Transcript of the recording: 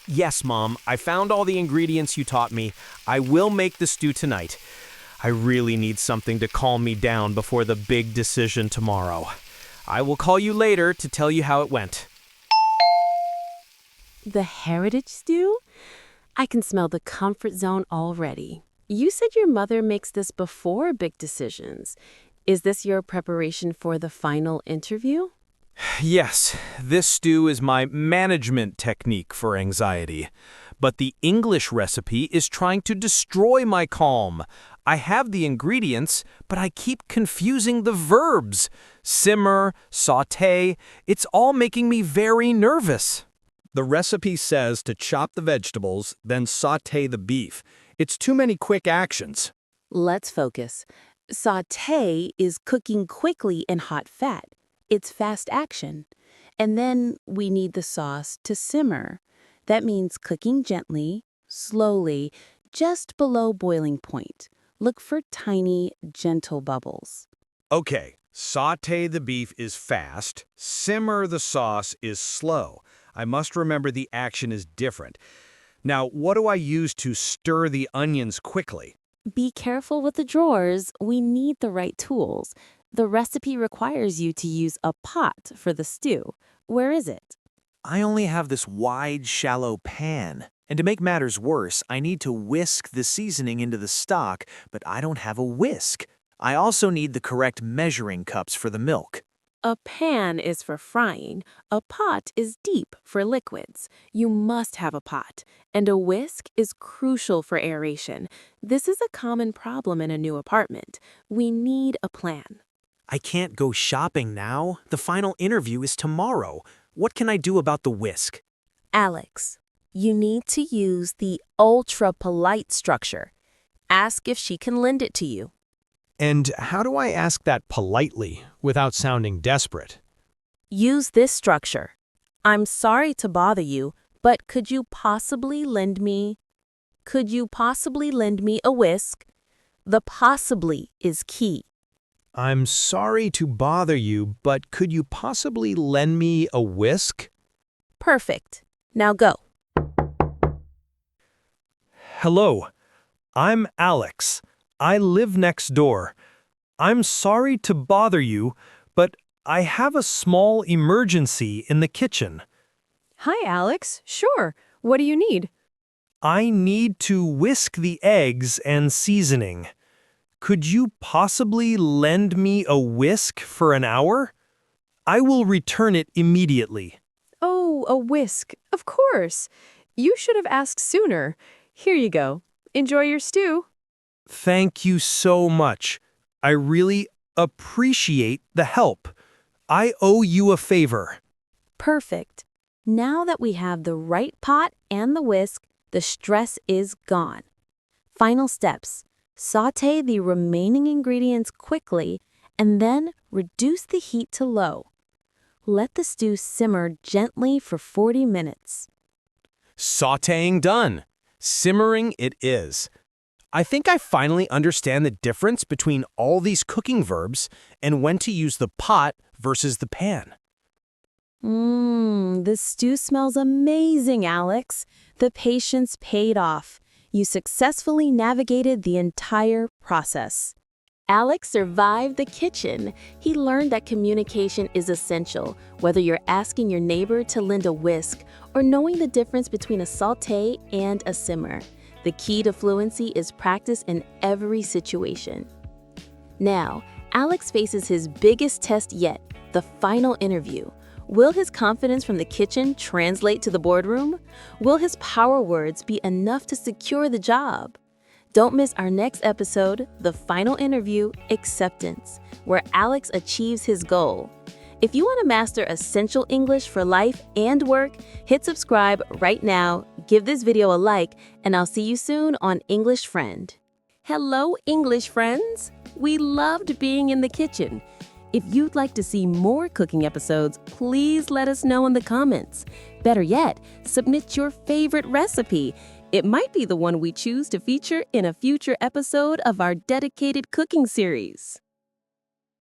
Yes, Mom, I found all the ingredients you taught me. I will make the stew tonight. I really need something to calm me down before the big decision tomorrow. I will call you later to tell you how it went. The heritage stew? I can smell the comfort zone already. You said your mother makes this before big decisions. Is this your preparation for the final interview? Yes, this stew is my management technique for anxiety. But the English recipe is trying to destroy my calm. I have the ingredients, but I keep confusing the verbs. Simmer, sauté, it's all making me very nervous. The recipe says to chop the vegetables, then sauté the beef. It's too many quick actions. Let's focus. Sauté is cooking quickly in hot fat. It's fast action. And then we need the sauce to simmer. That means cooking gently, slowly, just below boiling point. Look for tiny, gentle bubbles. Okay, sauté the beef is fast, simmer the sauce is slow. I must remember the action is different. Now, what do I use to stir the onions quickly? Be careful with the drawers. We need the right tools. The recipe requires you to use a pot for the stew. Where is it? I only have this wide, shallow pan. And to make matters worse, I need to whisk the seasoning into the stock, but I don't have a whisk. I also need the correct measuring cups for the milk. A pan is for frying. A pot is deep for liquids. You must have a pot. And a whisk is crucial for aeration. This is a common problem in a new apartment. We need a plan. I can't go shopping now. The final interview is tomorrow. What can I do about the whisk? Alex, you need to use the ultra-polite structure. Ask if she can lend it to you. And how do I ask that politely, without sounding desperate? Use this structure. I'm sorry to bother you, but could you possibly lend me a whisk? The possibly is key. I'm sorry to bother you, but could you possibly lend me a whisk? Perfect. Now go. Hello, I'm Alex. I live next door. I'm sorry to bother you, but I have a small emergency in the kitchen. Hi, Alex. Sure. What do you need? I need to whisk the eggs and seasoning. Could you possibly lend me a whisk for an hour? I will return it immediately. Oh, a whisk. Of course. You should have asked sooner. Here you go. Enjoy your stew. Thank you so much. I really appreciate the help. I owe you a favor. Perfect. Now that we have the right pot and the whisk, the stress is gone. Final steps. Sauté the remaining ingredients quickly and then reduce the heat to low. Let the stew simmer gently for 40 minutes. Sautéing done. Simmering it is. I think I finally understand the difference between all these cooking verbs and when to use the pot versus the pan. This stew smells amazing, Alex. The patience paid off. You successfully navigated the entire process. Alex survived the kitchen. He learned that communication is essential, whether you're asking your neighbor to lend a whisk or knowing the difference between a sauté and a simmer. The key to fluency is practice in every situation. Now, Alex faces his biggest test yet, the final interview. Will his confidence from the kitchen translate to the boardroom? Will his power words be enough to secure the job? Don't miss our next episode, The Final Interview, Acceptance, where Alex achieves his goal. If you want to master essential English for life and work, hit subscribe right now, give this video a like, and I'll see you soon on English Friend. Hello, English friends! We loved being in the kitchen. If you'd like to see more cooking episodes, please let us know in the comments. Better yet, submit your favorite recipe. It might be the one we choose to feature in a future episode of our dedicated cooking series.